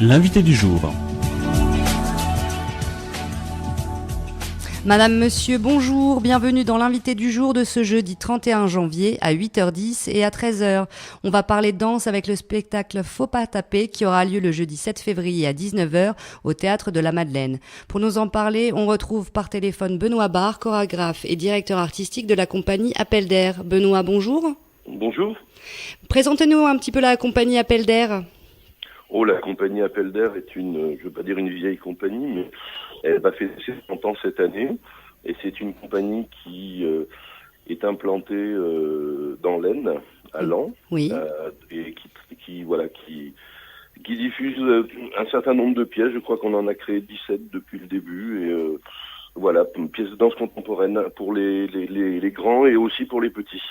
L'invité du jour. Madame, monsieur, bonjour, bienvenue dans l'invité du jour de ce jeudi 31 janvier à 8h10 et à 13h. On va parler de danse avec le spectacle Faut pas taper qui aura lieu le jeudi 7 février à 19h au Théâtre de la Madeleine. Pour nous en parler, on retrouve par téléphone Benoît Barre, chorégraphe et directeur artistique de la compagnie Appel d'Air. Benoît, bonjour. Bonjour. Présentez-nous un petit peu la compagnie Appel d'Air. La compagnie Appel d'Air est je veux pas dire une vieille compagnie, mais elle va fêter ses 30 ans cette année. Et c'est une compagnie qui est implantée dans l'Aisne, à Laon, Oui. et qui diffuse un certain nombre de pièces. Je crois qu'on en a créé 17 depuis le début. Et pièces de danse contemporaine pour les grands et aussi pour les petits.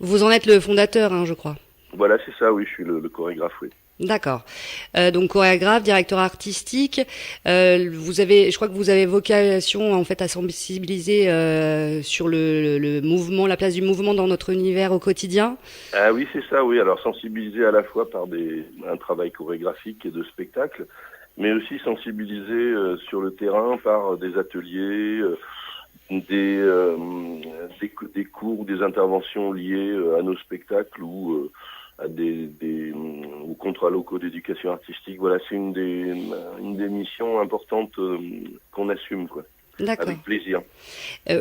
Vous en êtes le fondateur, je crois. Voilà, c'est ça, oui, je suis le chorégraphe, oui. D'accord. Donc chorégraphe, directeur artistique. Je crois que vous avez vocation en fait à sensibiliser sur le mouvement, la place du mouvement dans notre univers au quotidien. Ah oui, c'est ça, oui. Alors sensibiliser à la fois par un travail chorégraphique et de spectacle, mais aussi sensibiliser sur le terrain par des ateliers, des cours, des interventions liées à nos spectacles ou à aux contrats locaux d'éducation artistique. Voilà, c'est une des missions importantes qu'on assume, quoi. D'accord. Avec plaisir.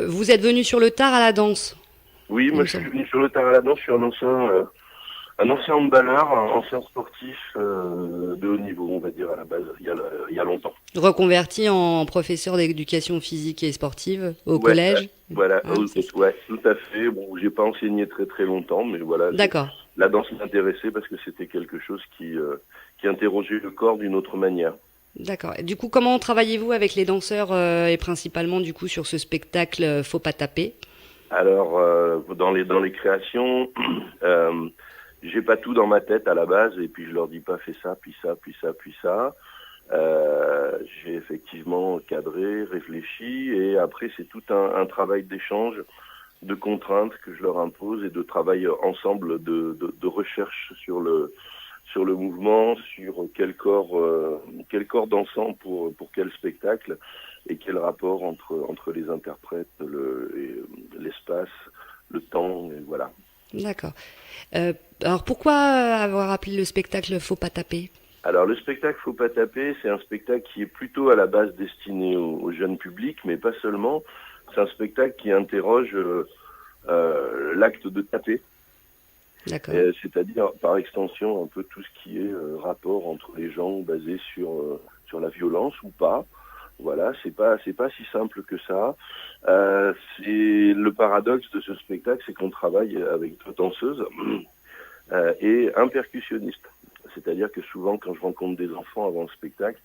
Vous êtes venu sur le tard à la danse. Oui, moi je suis venu sur le tard à la danse. Je suis un ancien handballeur, un ancien sportif de haut niveau, on va dire à la base, il y a longtemps. Reconverti en professeur d'éducation physique et sportive au collège. Voilà, tout à fait. Bon, j'ai pas enseigné très très longtemps, mais voilà. D'accord. La danse m'intéressait parce que c'était quelque chose qui interrogeait le corps d'une autre manière. D'accord. Et du coup, comment travaillez-vous avec les danseurs et principalement du coup sur ce spectacle Faut pas taper? Alors, dans les créations, j'ai pas tout dans ma tête à la base et puis je leur dis pas fais ça, puis ça, puis ça, puis ça. J'ai effectivement cadré, réfléchi et après c'est tout un travail d'échange, de contraintes que je leur impose et de travail ensemble de recherche sur le mouvement, sur quel corps dansant pour quel spectacle et quel rapport entre les interprètes, l'espace, le temps, et voilà. D'accord. Alors pourquoi avoir appelé le spectacle Faut pas taper? Alors le spectacle Faut pas taper, c'est un spectacle qui est plutôt à la base destiné au jeune public, mais pas seulement. C'est un spectacle qui interroge l'acte de taper. D'accord. C'est-à-dire par extension un peu tout ce qui est rapport entre les gens basé sur la violence ou pas. Voilà, c'est pas si simple que ça. C'est le paradoxe de ce spectacle, c'est qu'on travaille avec deux danseuses et un percussionniste. C'est-à-dire que souvent, quand je rencontre des enfants avant le spectacle,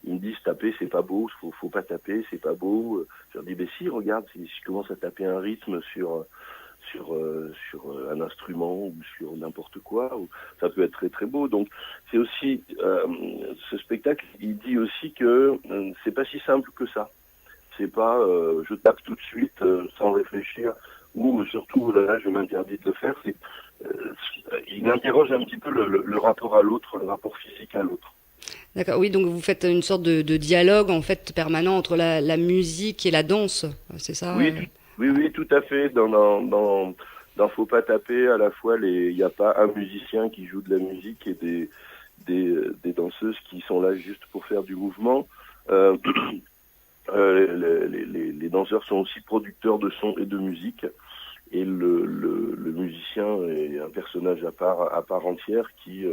ils me disent taper, c'est pas beau, faut pas taper, c'est pas beau. Je leur dis, si, regarde, si je commence à taper un rythme sur un instrument ou sur n'importe quoi, ça peut être très très beau. Donc c'est aussi ce spectacle, il dit aussi que c'est pas si simple que ça. C'est pas je tape tout de suite sans réfléchir ou surtout là je m'interdis de le faire. Il interroge un petit peu le rapport à l'autre, le rapport physique à l'autre. D'accord, oui, donc vous faites une sorte de dialogue en fait permanent entre la musique et la danse, c'est ça? Oui, tout à fait. Dans Faut pas taper, à la fois il n'y a pas un musicien qui joue de la musique et des danseuses qui sont là juste pour faire du mouvement. Les danseurs sont aussi producteurs de son et de musique. Et le musicien est un personnage à part entière qui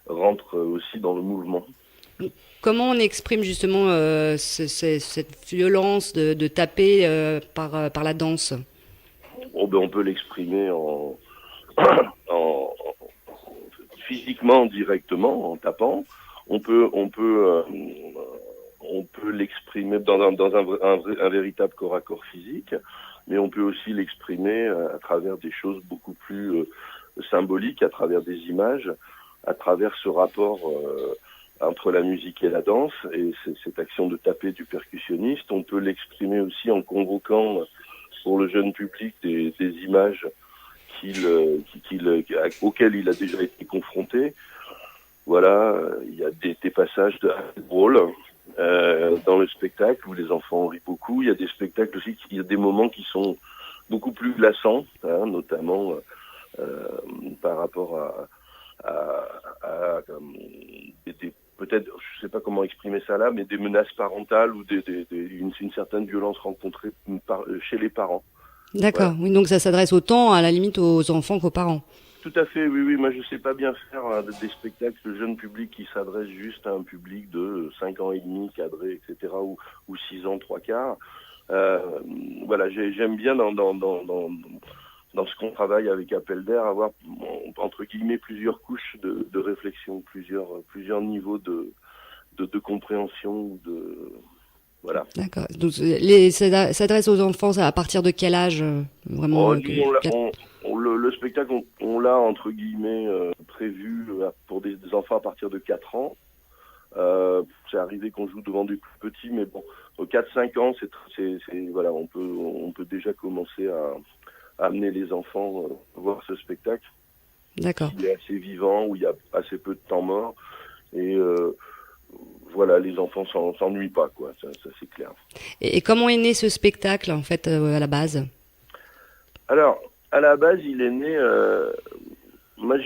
rentre aussi dans le mouvement. Comment on exprime justement cette violence de taper par la danse? On peut l'exprimer physiquement, directement, en tapant. On peut l'exprimer dans un véritable corps à corps physique, mais on peut aussi l'exprimer à travers des choses beaucoup plus symboliques, à travers des images, à travers ce rapport entre la musique et la danse, et cette action de taper du percussionniste. On peut l'exprimer aussi en convoquant pour le jeune public des images auxquelles il a déjà été confronté. Voilà, il y a des passages drôles dans le spectacle où les enfants rient beaucoup. Il y a des spectacles aussi, il y a des moments qui sont beaucoup plus glaçants, hein, notamment par rapport peut-être, je sais pas comment exprimer ça là, mais des menaces parentales ou une certaine violence rencontrée chez les parents. D'accord. Voilà. Oui, donc ça s'adresse autant à la limite aux enfants qu'aux parents. Tout à fait, oui, oui. Moi, je sais pas bien faire des spectacles de jeune public qui s'adressent juste à un public de 5 ans et demi, cadré, etc., ou 6 ans, 3 quarts. Euh, voilà, j'aime bien dans ce qu'on travaille avec Appel d'air, avoir, entre guillemets, plusieurs couches de réflexion, plusieurs niveaux de compréhension, voilà. D'accord. Donc ça s'adresse aux enfants à partir de quel âge vraiment Oh, nous, le spectacle, on l'a, entre guillemets, prévu pour des enfants à partir de 4 ans. C'est arrivé qu'on joue devant des plus petits, mais bon, 4-5 ans, voilà, on peut déjà commencer à amener les enfants voir ce spectacle. D'accord. Il est assez vivant, où il y a assez peu de temps mort, et voilà, les enfants s'ennuient pas, quoi, ça c'est clair. Et comment est né ce spectacle en fait à la base? Alors, à la base, il est né, moi,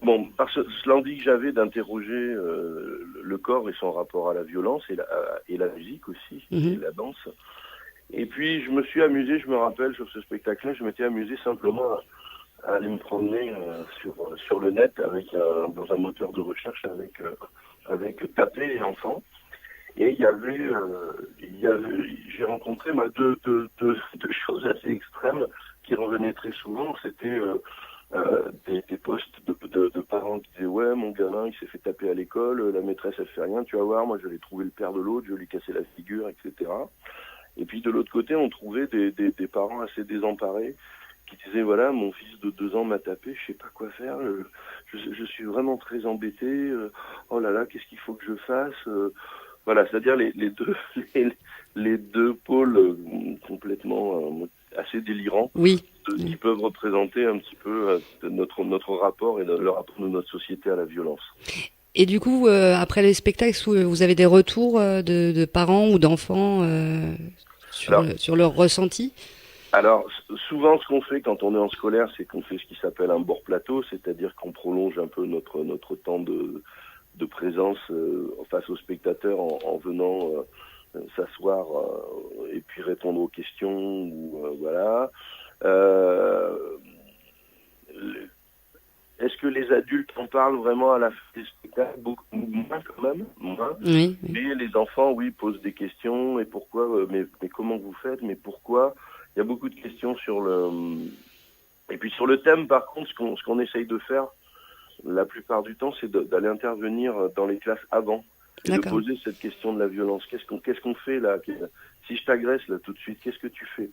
bon, par l'envie que j'avais d'interroger le corps et son rapport à la violence et la musique aussi, et Mhm. la danse. Et puis, je me suis amusé, je me rappelle, sur ce spectacle-là, je m'étais amusé simplement à aller me promener sur le net dans un moteur de recherche avec Tapé et enfants. Et j'ai rencontré deux choses assez extrêmes qui revenaient très souvent. C'était des posts de parents qui disaient ouais, mon gamin il s'est fait taper à l'école, la maîtresse elle fait rien, tu vas voir, moi je vais trouver le père de l'autre, je vais lui casser la figure, etc. Et puis de l'autre côté, on trouvait des parents assez désemparés qui disaient voilà, mon fils de 2 ans m'a tapé, je sais pas quoi faire, je suis vraiment très embêté, oh là là, qu'est-ce qu'il faut que je fasse voilà, c'est-à-dire les deux les deux pôles complètement assez délirants Oui. qui peuvent représenter un petit peu notre rapport et le rapport de notre société à la violence. Et du coup, après les spectacles, vous avez des retours de parents ou d'enfants Alors, sur leur ressenti? alors, souvent, ce qu'on fait quand on est en scolaire, c'est qu'on fait ce qui s'appelle un bord plateau, c'est-à-dire qu'on prolonge un peu notre temps de présence face aux spectateurs en venant s'asseoir et puis répondre aux questions ou voilà. Euh, Est-ce que les adultes en parlent vraiment à la fin des spectacles? Beaucoup moins quand même, moins. Oui, oui. Mais les enfants, oui, posent des questions. Et pourquoi mais comment vous faites? Mais pourquoi? Il y a beaucoup de questions sur le. Et puis sur le thème, par contre, ce qu'on essaye de faire la plupart du temps, c'est d'aller intervenir dans les classes avant et de D'accord. poser cette question de la violence. Qu'est-ce qu'on fait là? Si je t'agresse là tout de suite, qu'est-ce que tu fais?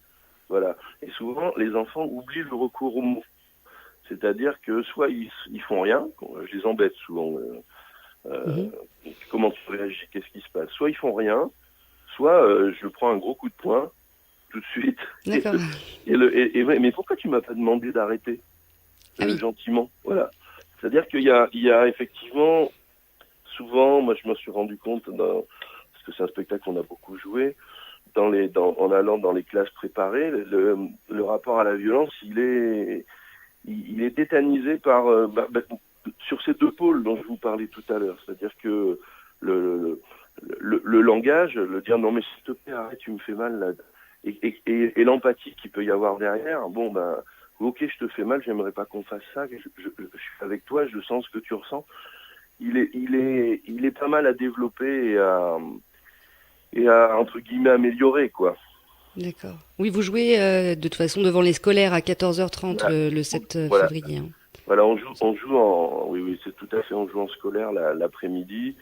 Voilà. Et souvent, les enfants oublient le recours aux mots. C'est-à-dire que soit ils font rien, je les embête souvent. Mhm. Comment tu réagis? Qu'est-ce qui se passe? Soit ils font rien, soit je prends un gros coup de poing tout de suite. D'accord. Mais pourquoi tu m'as pas demandé d'arrêter Ah oui. gentiment? Voilà. C'est-à-dire qu'il y a effectivement souvent, moi je me suis rendu compte parce que c'est un spectacle qu'on a beaucoup joué, en allant dans les classes préparées, le rapport à la violence, il est tétanisé sur ces deux pôles dont je vous parlais tout à l'heure. C'est-à-dire que le langage, le dire non mais s'il te plaît, arrête, tu me fais mal là, et l'empathie qu'il peut y avoir derrière, bon ben ok, je te fais mal, j'aimerais pas qu'on fasse ça, je suis avec toi, je sens ce que tu ressens. Il est pas mal à développer et à entre guillemets améliorer, quoi. D'accord. Oui, vous jouez de toute façon devant les scolaires à 14h30 Voilà. le 7 Voilà. février. Hein. Voilà, oui, oui, c'est tout à fait, on joue en scolaire l'après-midi.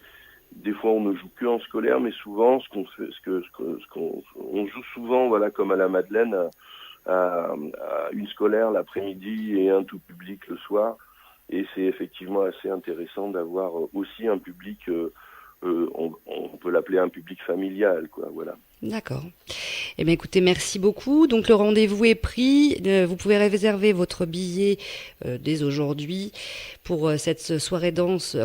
Des fois, on ne joue que en scolaire, mais souvent, on joue souvent, voilà, comme à la Madeleine, à une scolaire l'après-midi et un tout public le soir. Et c'est effectivement assez intéressant d'avoir aussi un public, on peut l'appeler un public familial, quoi, voilà. D'accord. Eh bien, écoutez, merci beaucoup. Donc, le rendez-vous est pris. Vous pouvez réserver votre billet dès aujourd'hui pour cette soirée danse,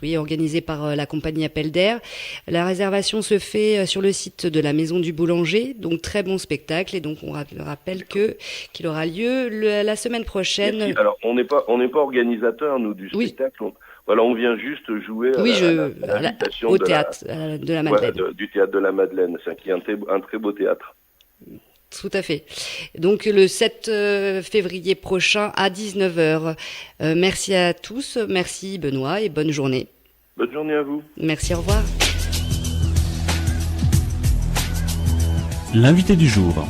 oui, organisée par la compagnie Appel d'Air. La réservation se fait sur le site de la Maison du Boulanger. Donc, très bon spectacle. Et donc, on rappelle qu'il aura lieu la semaine prochaine. Merci. Alors, on n'est pas organisateur, nous, du spectacle. Voilà, on vient juste jouer au théâtre de la Madeleine. Du théâtre de la Madeleine, qui est un très beau théâtre. Tout à fait. Donc le 7 février prochain à 19h. Merci à tous, merci Benoît et bonne journée. Bonne journée à vous. Merci, au revoir. L'invité du jour.